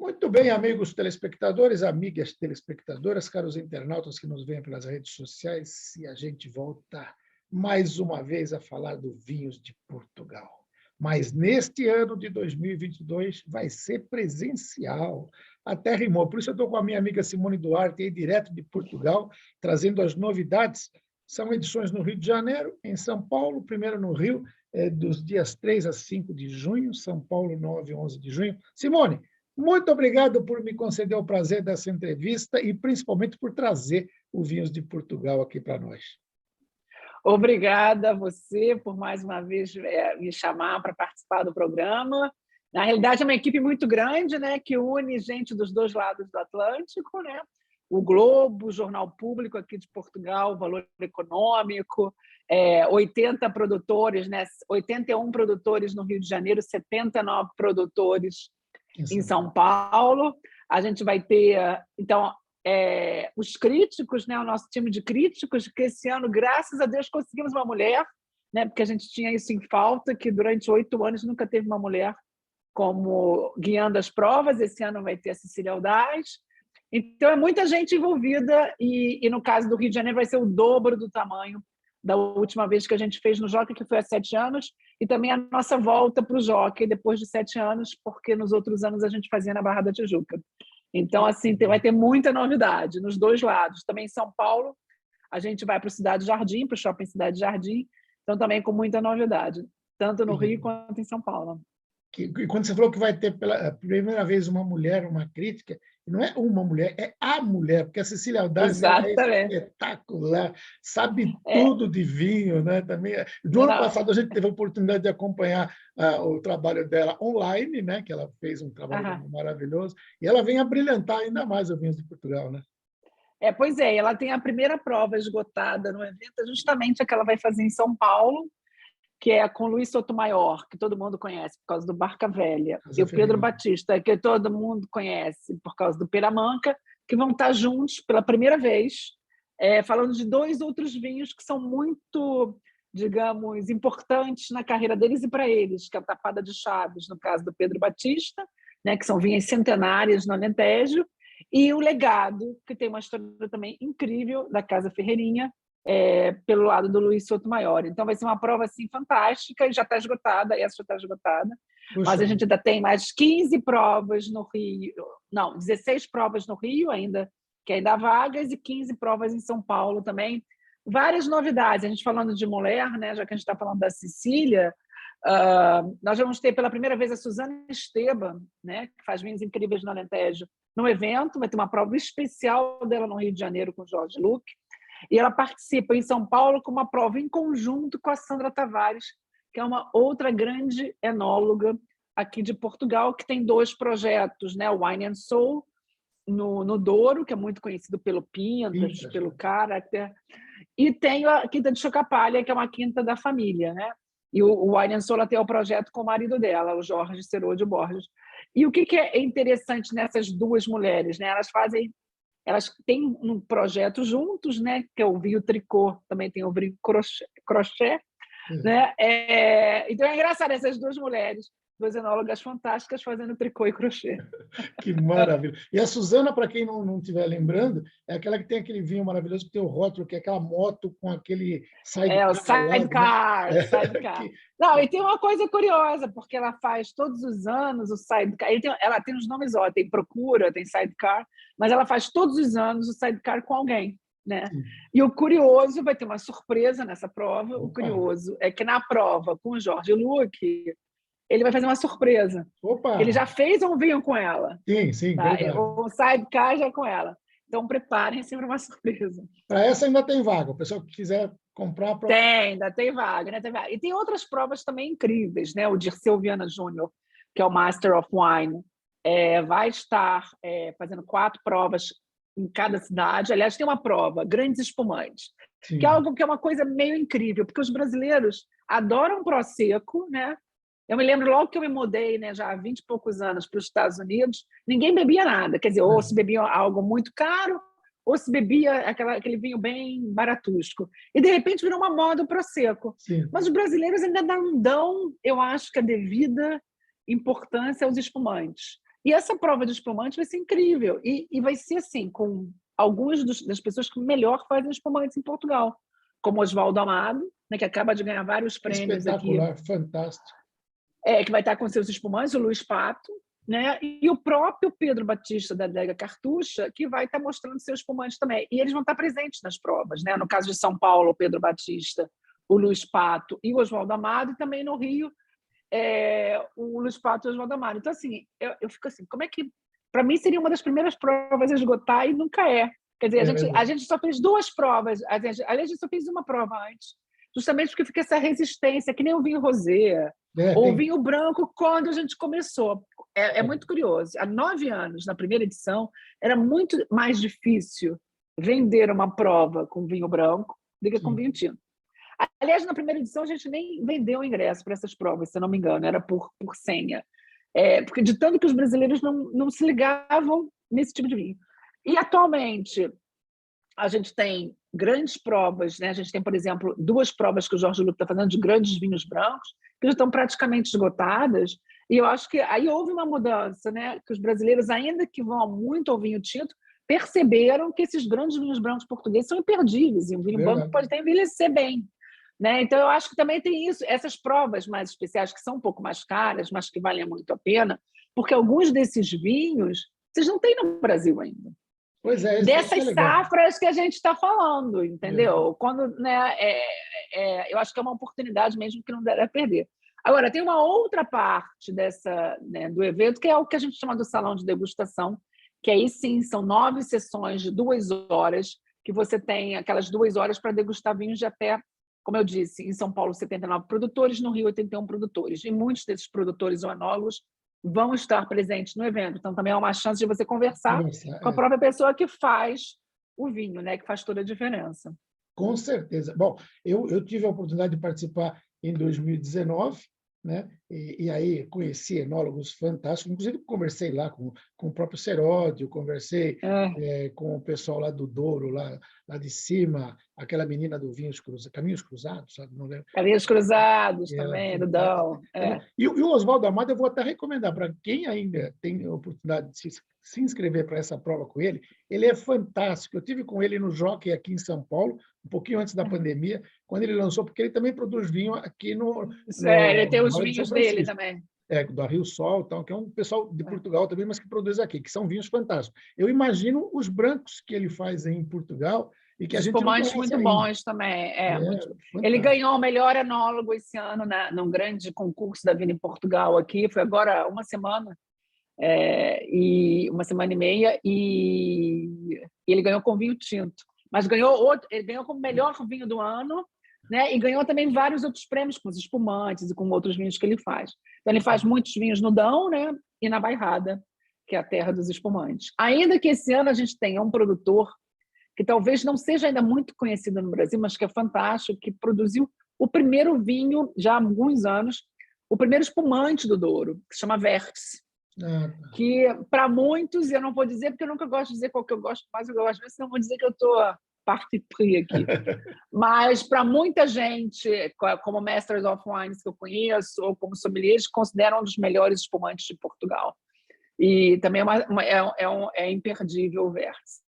Muito bem, amigos telespectadores, amigas telespectadoras, caros internautas que nos veem pelas redes sociais, e a gente volta mais uma vez a falar do Vinhos de Portugal. Mas neste ano de 2022 vai ser presencial. Até rimou. Por isso eu estou com a minha amiga Simone Duarte, aí, direto de Portugal, trazendo as novidades. São edições no Rio de Janeiro, em São Paulo, primeiro no Rio, dos dias 3 a 5 de junho, São Paulo, 9 e 11 de junho. Simone, muito obrigado por me conceder o prazer dessa entrevista e principalmente por trazer o Vinhos de Portugal aqui para nós. Obrigada a você por mais uma vez me chamar para participar do programa. Na realidade, é uma equipe muito grande, né, que une gente dos dois lados do Atlântico, né? O Globo, o Jornal Público aqui de Portugal, o Valor Econômico, 80 produtores, né? 81 produtores no Rio de Janeiro, 79 produtores em São Paulo. A gente vai ter, então, os críticos, né? O nosso time de críticos, que esse ano, graças a Deus, conseguimos uma mulher, né? Porque a gente tinha isso em falta, que durante 8 anos nunca teve uma mulher como guiando as provas. Esse ano vai ter a Cecília Aldaz. Então, é muita gente envolvida e no caso do Rio de Janeiro vai ser o dobro do tamanho da última vez que a gente fez no Jockey, que foi há 7 anos, e também a nossa volta para o Jockey depois de 7 anos, porque nos outros anos a gente fazia na Barra da Tijuca. Então, assim, vai ter muita novidade nos dois lados. Também em São Paulo, a gente vai para o Cidade Jardim, para o Shopping Cidade Jardim, então também com muita novidade, tanto no Rio quanto em São Paulo. E quando você falou que vai ter pela primeira vez uma mulher, uma crítica, não é uma mulher, é a mulher, porque a Cecília Aldaz é espetacular, sabe tudo de vinho, né? Também, do ano passado a gente teve a oportunidade de acompanhar o trabalho dela online, né? Que ela fez um trabalho maravilhoso, e ela vem a brilhantar ainda mais o Vinhos de Portugal, né? Pois é, ela tem a primeira prova esgotada no evento, justamente a que ela vai fazer em São Paulo, que é com Luís Sotomayor, que todo mundo conhece por causa do Barca Velha, e o Pedro Batista, que todo mundo conhece por causa do Peramanca, que vão estar juntos pela primeira vez, falando de 2 outros vinhos que são muito, digamos, importantes na carreira deles e para eles, que é a Tapada de Chaves, no caso do Pedro Batista, né, que são vinhas centenárias no Alentejo, e o Legado, que tem uma história também incrível, da Casa Ferreirinha, pelo lado do Luís Sotomayor. Então, vai ser uma prova assim, fantástica, e já está esgotada, essa já está esgotada. Puxa. Mas a gente ainda tem mais 15 provas no Rio, não, 16 provas no Rio ainda, que ainda há vagas, e 15 provas em São Paulo também. Várias novidades. A gente falando de mulher, né, já que a gente está falando da Cecília, nós vamos ter pela primeira vez a Suzana Esteban, né, que faz vinhos incríveis no Alentejo, no evento. Vai ter uma prova especial dela no Rio de Janeiro com o Jorge Luque. E ela participa em São Paulo com uma prova em conjunto com a Sandra Tavares, que é uma outra grande enóloga aqui de Portugal, que tem 2 projetos, né? O Wine and Soul, no Douro, que é muito conhecido pelo Pintas, pelo Caráter, e tem a Quinta de Chocapalha, que é uma quinta da família, né? E o Wine and Soul ela tem o projeto com o marido dela, o Jorge Cerô de Borges. E o que é interessante nessas 2 mulheres, né? Elas têm um projeto juntos, né? Que é o vinho tricô, também tem o vinho crochê, né? Então é engraçado essas 2 mulheres, 2 enólogas fantásticas fazendo tricô e crochê. Que maravilha! E a Suzana, para quem não estiver lembrando, é aquela que tem aquele vinho maravilhoso que tem o rótulo, que é aquela moto com aquele sidecar. O sidecar, né? sidecar. Não, e tem uma coisa curiosa, porque ela faz todos os anos o sidecar. Ela tem os nomes, tem Procura, tem sidecar, mas ela faz todos os anos o sidecar com alguém, né? E o curioso, vai ter uma surpresa nessa prova. O curioso é que na prova com o Jorge Luque, ele vai fazer uma surpresa. Ele já fez um vinho com ela. Sim, tá? verdade. O sidecar já com ela. Então, preparem-se para uma surpresa. Para essa ainda tem vaga. O pessoal que quiser comprar... Ainda tem vaga, né? E tem outras provas também incríveis, né? O Dirceu Viana Júnior, que é o Master of Wine, vai estar fazendo 4 provas em cada cidade. Aliás, tem uma prova, Grandes Espumantes, que é algo que é uma coisa meio incrível, porque os brasileiros adoram Prosecco, né? Eu me lembro logo que eu me mudei, né, já há 20 e poucos anos para os Estados Unidos, ninguém bebia nada. Quer dizer, ou se bebia algo muito caro, ou se bebia aquele vinho bem baratusco. E, de repente, virou uma moda o Prosecco. Mas os brasileiros ainda não dão, eu acho, que a devida importância aos espumantes. E essa prova de espumante vai ser incrível. E vai ser assim, com algumas das pessoas que melhor fazem espumantes em Portugal, como Oswaldo Amado, né, que acaba de ganhar vários prêmios aqui. Espetacular, fantástico. Que vai estar com seus espumantes, o Luiz Pato, né? E o próprio Pedro Batista, da Adega Cartucha, que vai estar mostrando seus espumantes também. E eles vão estar presentes nas provas, né? No caso de São Paulo, o Pedro Batista, o Luiz Pato e o Oswaldo Amado, e também no Rio, o Luiz Pato e o Oswaldo Amado. Então, assim, eu fico assim, como é que... Para mim, seria uma das primeiras provas a esgotar, e nunca é. Quer dizer, a gente só fez 2 provas, aliás, a gente só fez uma prova antes, justamente porque fica essa resistência, que nem o vinho rosé, ou o vinho branco, quando a gente começou. É muito curioso. Há 9 anos, na primeira edição, era muito mais difícil vender uma prova com vinho branco do que com vinho tinto. Aliás, na primeira edição, a gente nem vendeu o ingresso para essas provas, se eu não me engano, era por senha. Porque de tanto que os brasileiros não se ligavam nesse tipo de vinho. E, atualmente, a gente tem grandes provas, né? A gente tem, por exemplo, 2 provas que o Jorge Lupo está fazendo de grandes vinhos brancos, que já estão praticamente esgotadas, e eu acho que aí houve uma mudança, né? Que os brasileiros, ainda que vão muito ao vinho tinto, perceberam que esses grandes vinhos brancos portugueses são imperdíveis, e um vinho branco pode até envelhecer bem. Né? Então, eu acho que também tem isso, essas provas mais especiais, que são um pouco mais caras, mas que valem muito a pena, porque alguns desses vinhos vocês não têm no Brasil ainda. Pois é, dessas safras que a gente está falando, entendeu? Quando, né, eu acho que é uma oportunidade mesmo que não deve perder. Agora, tem uma outra parte né, do evento, que é o que a gente chama do salão de degustação, que aí sim são 9 sessões de 2 horas, que você tem aquelas 2 horas para degustar vinhos de até, como eu disse, em São Paulo, 79 produtores, no Rio, 81 produtores. E muitos desses produtores ou enólogos vão estar presentes no evento. Então, também é uma chance de você conversar com a própria pessoa que faz o vinho, né? Que faz toda a diferença. Com certeza. Bom, eu tive a oportunidade de participar em 2019, né? E aí conheci enólogos fantásticos, inclusive conversei lá com o próprio Seródio, conversei com o pessoal lá do Douro, lá de cima, aquela menina do Caminhos Cruzados, sabe? Não lembro. Caminhos Cruzados também, do Dão. E o Oswaldo Amado, eu vou até recomendar para quem ainda tem a oportunidade de se inscrever para essa prova com ele. Ele é fantástico. Eu tive com ele no Jockey aqui em São Paulo, um pouquinho antes da pandemia, quando ele lançou, porque ele também produz vinho aqui no ele tem os vinhos dele também. Do Rio Sol, então, que é um pessoal de Portugal também, mas que produz aqui, que são vinhos fantásticos. Eu imagino os brancos que ele faz em Portugal e que a gente não conhece espumantes muito ainda. Bons também. Ele ganhou o melhor enólogo esse ano num grande concurso da Vina em Portugal aqui, foi agora uma semana, e uma semana e meia, e ele ganhou com vinho tinto. Mas ele ganhou como melhor vinho do ano, né? E ganhou também vários outros prêmios com os espumantes e com outros vinhos que ele faz. Então, ele faz muitos vinhos no Dão, né? E na Bairrada, que é a terra dos espumantes. Ainda que esse ano a gente tenha um produtor que talvez não seja ainda muito conhecido no Brasil, mas que é fantástico, que produziu o primeiro vinho, já há alguns anos, o primeiro espumante do Douro, que se chama Vértice. Que, para muitos, eu não vou dizer, porque eu nunca gosto de dizer qual que eu gosto mais, eu gosto de ver, senão eu vou dizer que eu estou parti pris aqui. Mas, para muita gente, como Masters of Wines que eu conheço, ou como sommeliers, consideram um dos melhores espumantes de Portugal. E também é imperdível o Vértice.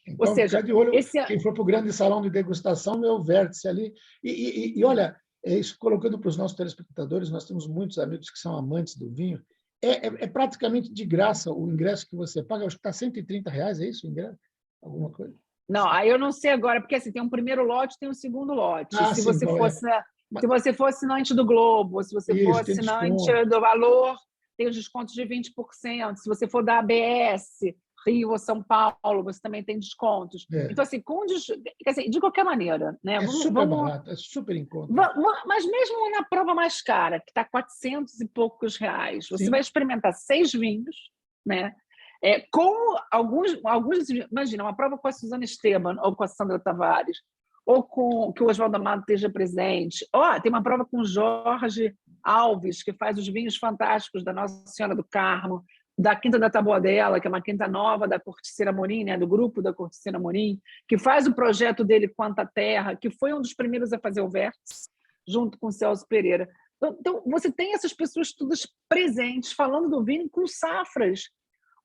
Então, ou seja, de olho, quem for para o grande salão de degustação, é o Vértice ali. E olha, isso colocando para os nossos telespectadores, nós temos muitos amigos que são amantes do vinho. É praticamente de graça o ingresso que você paga. Acho que está R$130, é isso o ingresso? Alguma coisa? Não, aí eu não sei agora, porque assim, tem um primeiro lote, tem um segundo lote. Se você for assinante do Globo, se você for assinante do Valor, tem os descontos de 20%. Se você for da ABS, Rio ou São Paulo, você também tem descontos. Então, assim, de qualquer maneira, né? Super barato, é super em conta. Mas mesmo na prova mais cara, que está R$400 e poucos, você vai experimentar 6 vinhos, né? Com alguns, imagina, uma prova com a Suzana Esteban ou com a Sandra Tavares, ou com que o Oswaldo Amado esteja presente. Tem uma prova com o Jorge Alves, que faz os vinhos fantásticos da Nossa Senhora do Carmo, da Quinta da Taboadela, que é uma quinta nova da Corticeira Amorim, né, do grupo da Corticeira Amorim, que faz o projeto dele Quanta Terra, que foi um dos primeiros a fazer o Vértice, junto com o Celso Pereira. Então, você tem essas pessoas todas presentes, falando do vinho com safras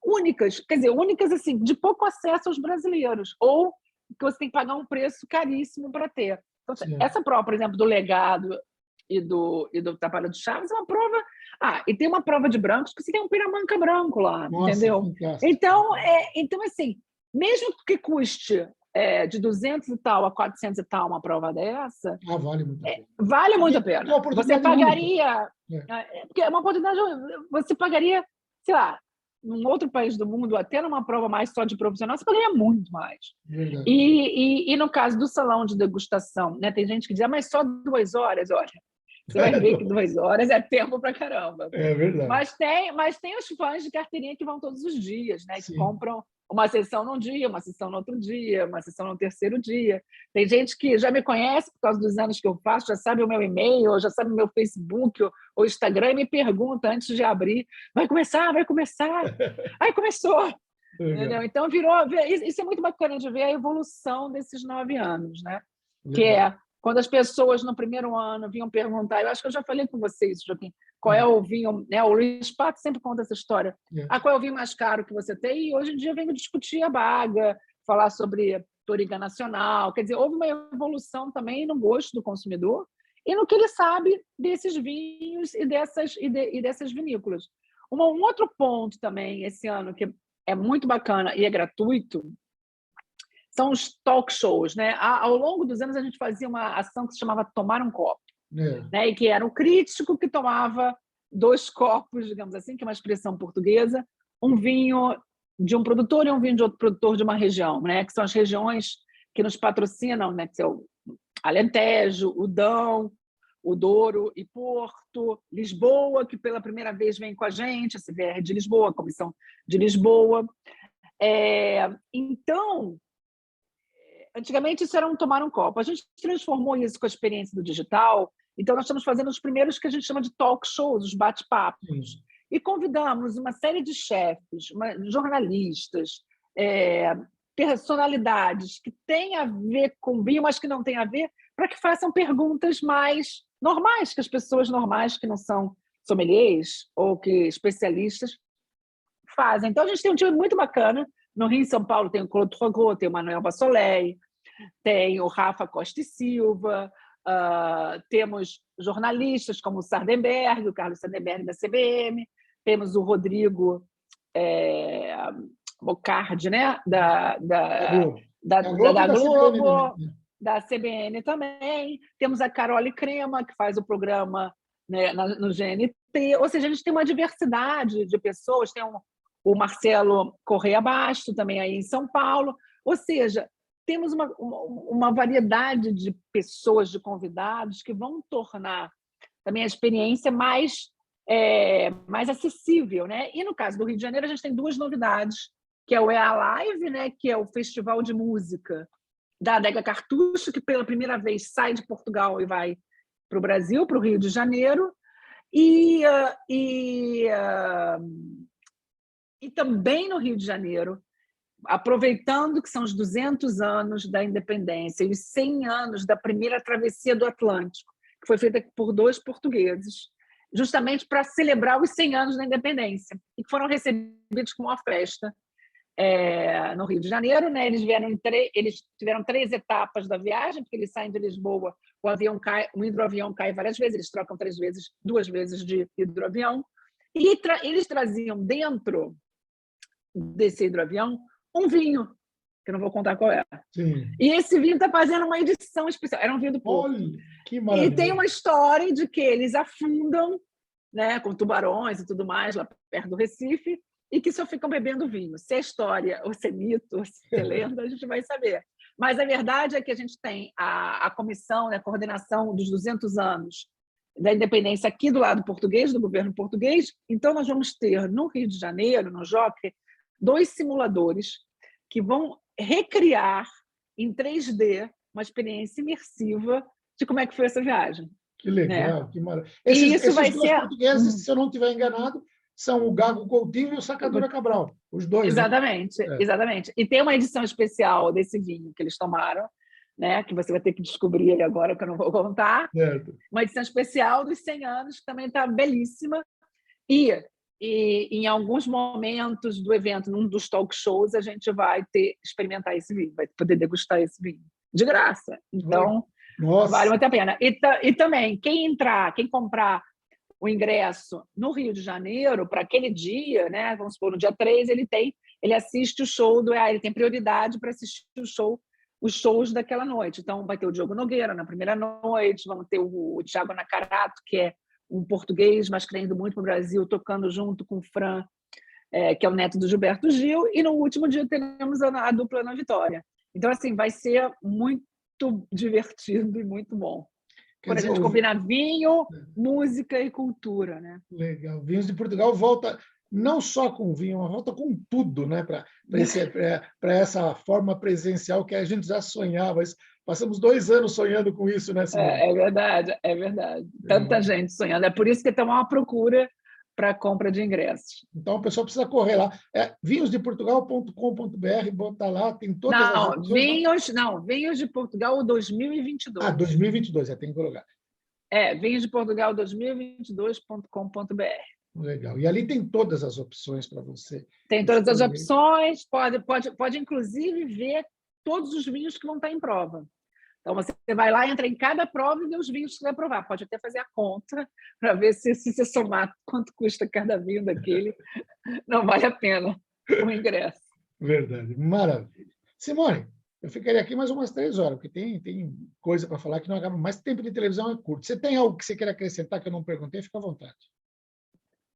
únicas, quer dizer, únicas assim, de pouco acesso aos brasileiros, ou que você tem que pagar um preço caríssimo para ter. Então, essa prova, por exemplo, do Legado e do Trabalho de Chaves é uma prova... e tem uma prova de brancos, porque você tem um piramanca branco lá, Nossa, entendeu? fantástico. Então, assim, mesmo que custe de 200 e tal a 400 e tal uma prova dessa, vale muito a pena. Vale muito a pena. Você pagaria... porque é uma oportunidade... Você pagaria, sei lá, num outro país do mundo, até numa prova mais só de profissional, você pagaria muito mais. E no caso do salão de degustação, né, tem gente que diz, mas só 2 horas, olha. Você vai ver que 2 horas é tempo pra caramba. É verdade. Mas tem os fãs de carteirinha que vão todos os dias, né? Que compram uma sessão num dia, uma sessão no outro dia, uma sessão no terceiro dia. Tem gente que já me conhece por causa dos anos que eu faço, já sabe o meu e-mail, já sabe o meu Facebook ou Instagram e me pergunta antes de abrir, vai começar? Aí começou. Entendeu? Então, isso é muito bacana de ver a evolução desses 9 anos, né? Que é quando as pessoas no primeiro ano vinham perguntar, eu acho que eu já falei com vocês, Joaquim, qual é o vinho, né? O Luiz Pato sempre conta essa história. Qual é o vinho mais caro que você tem? E hoje em dia vem discutir a baga, falar sobre Touriga Nacional. Quer dizer, houve uma evolução também no gosto do consumidor e no que ele sabe desses vinhos e dessas vinícolas. Um outro ponto também, esse ano, que é muito bacana e é gratuito, são os talk shows, né? Ao longo dos anos, a gente fazia uma ação que se chamava Tomar um Copo, né? E que era um crítico que tomava 2 copos, digamos assim, que é uma expressão portuguesa, um vinho de um produtor e um vinho de outro produtor de uma região, né? Que são as regiões que nos patrocinam, né? Que são o Alentejo, o Dão, o Douro e Porto, Lisboa, que pela primeira vez vem com a gente, a CBR de Lisboa, a Comissão de Lisboa. Então, antigamente isso era um tomar um copo. A gente transformou isso com a experiência do digital, então nós estamos fazendo os primeiros que a gente chama de talk shows, os bate-papos. E convidamos uma série de chefes, jornalistas, personalidades que têm a ver com vinho, mas que não têm a ver, para que façam perguntas mais normais, que as pessoas normais que não são sommeliers ou que especialistas fazem. Então, a gente tem um time muito bacana. No Rio e São Paulo tem o Claude Trogot, tem o Manuel Vassolei, tem o Rafa Costa e Silva, temos jornalistas como o Sardenberg, o Carlos Sardenberg da CBM, temos o Rodrigo Bocardi, né? da Globo, da CBN também. Temos a Carole Crema, que faz o programa, né, no GNT. Ou seja, a gente tem uma diversidade de pessoas, tem o Marcelo Correia Basto, também aí em São Paulo. Ou seja, temos uma variedade de pessoas, de convidados, que vão tornar também a experiência mais acessível, né? E no caso do Rio de Janeiro, a gente tem 2 novidades, que é o EA Live, né? Que é o festival de música da Adega Cartucho, que pela primeira vez sai de Portugal e vai para o Brasil, para o Rio de Janeiro. E também no Rio de Janeiro, aproveitando que são os 200 anos da independência e os 100 anos da primeira travessia do Atlântico, que foi feita por 2 portugueses, justamente para celebrar os 100 anos da independência, e que foram recebidos com uma festa no Rio de Janeiro, né? Eles tiveram 3 etapas da viagem, porque eles saem de Lisboa, o hidroavião cai várias vezes, eles trocam 2 vezes de hidroavião, e eles traziam dentro desse hidroavião um vinho, que eu não vou contar qual é. Sim. E esse vinho está fazendo uma edição especial, era um vinho do Porto. Olha, que maravilha. E tem uma história de que eles afundam, né, com tubarões e tudo mais, lá perto do Recife, e que só ficam bebendo vinho. Se é história, ou se é mito, ou se é lenda, a gente vai saber. Mas a verdade é que a gente tem a comissão, né, a coordenação dos 200 anos da independência aqui do lado português, do governo português. Então, nós vamos ter, no Rio de Janeiro, no Jockey, 2 simuladores que vão recriar em 3D uma experiência imersiva de como é que foi essa viagem. Que legal, né? Que maravilha. Esses vai 2 portugueses, se eu não estiver enganado, são o Gago Coutinho e o Sacadura Cabral, os 2. Exatamente, né? Exatamente. E tem uma edição especial desse vinho que eles tomaram, né? Que você vai ter que descobrir ele agora, que eu não vou contar. Certo. Uma edição especial dos 100 anos, que também está belíssima. E E em alguns momentos do evento, num dos talk shows, a gente vai experimentar esse vinho, vai poder degustar esse vinho de graça. Então, vale muito a pena. E também, quem comprar o ingresso no Rio de Janeiro, para aquele dia, né? Vamos supor, no dia 3, ele assiste o show ele tem prioridade para assistir os shows daquela noite. Então, vai ter o Diogo Nogueira na primeira noite, vamos ter o Thiago Nacarato, que é um português, mas que está indo muito para o Brasil, tocando junto com o Fran, que é o neto do Gilberto Gil, e no último dia teremos a dupla Ana Vitória. Então, assim, vai ser muito divertido e muito bom. Quando a gente combina vinho, música e cultura, né? Legal. Vinhos de Portugal volta não só com vinho, mas volta com tudo, né? Para essa forma presencial que a gente já sonhava. Passamos 2 anos sonhando com isso, né, Simone? É verdade, é verdade. Tanta gente sonhando. É por isso que tem uma procura para a compra de ingressos. Então, o pessoal precisa correr lá. vinhosdeportugal.com.br, bota lá, tem todas as opções. Vinhos de Portugal 2022. 2022, já tem que colocar. Vinhos de Portugal 2022.com.br. Legal. E ali tem todas as opções para você. Tem todas as opções, pode inclusive ver todos os vinhos que vão estar em prova. Então, você vai lá, entra em cada prova e vê os vinhos que você vai provar. Pode até fazer a conta para ver se você somar quanto custa cada vinho daquele. Não vale a pena o ingresso. Verdade. Maravilha. Simone, eu ficaria aqui mais umas 3 horas, porque tem coisa para falar que não acaba. Mas tempo de televisão é curto. Você tem algo que você queira acrescentar que eu não perguntei? Fica à vontade.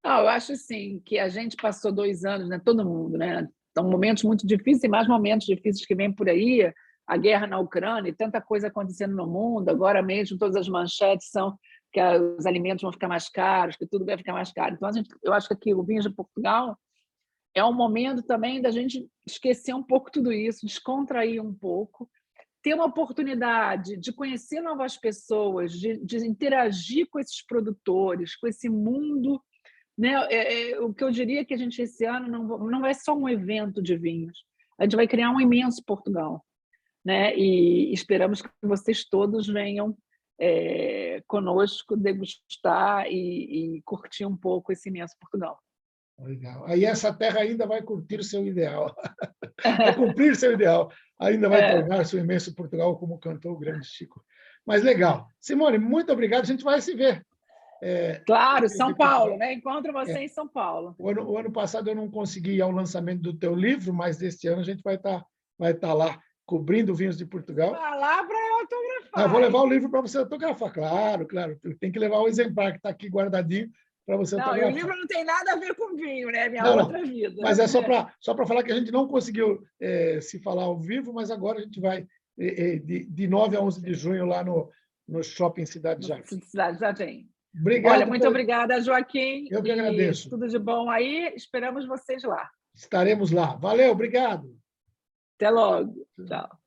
Eu acho assim, que a gente passou 2 anos, né, todo mundo, né? São momentos muito difíceis e mais momentos difíceis que vêm por aí. A guerra na Ucrânia e tanta coisa acontecendo no mundo. Agora mesmo, todas as manchetes são que os alimentos vão ficar mais caros, que tudo vai ficar mais caro. Então, eu acho que aqui o Vinhos de Portugal é um momento também da gente esquecer um pouco tudo isso, descontrair um pouco, ter uma oportunidade de conhecer novas pessoas, de interagir com esses produtores, com esse mundo, né? O que eu diria que a gente, esse ano, não vai só um evento de vinhos, a gente vai criar um imenso Portugal, né? E esperamos que vocês todos venham conosco degustar e curtir um pouco esse imenso Portugal. Legal. Aí essa terra ainda vai curtir o seu ideal, vai cumprir seu ideal, ainda vai tornar-se o imenso Portugal, como cantou o grande Chico. Mas legal. Simone, muito obrigado, a gente vai se ver. Claro, São Paulo, né? Encontro você em São Paulo. O ano passado eu não consegui ir ao lançamento do teu livro, mas este ano a gente vai estar lá, cobrindo Vinhos de Portugal. Vai lá para eu autografar. Eu vou levar o livro para você autografar, claro. Tem que levar o exemplar que está aqui guardadinho para você autografar. O livro não tem nada a ver com vinho, né? Minha outra vida. Mas é só para falar que a gente não conseguiu se falar ao vivo, mas agora a gente vai de 9 a 11 de junho lá no Shopping Cidade Jardim. Cidade Jardim. Obrigado. Olha, muito obrigada, Joaquim. Eu que agradeço. Tudo de bom aí. Esperamos vocês lá. Estaremos lá. Valeu, obrigado. Até logo. Tchau.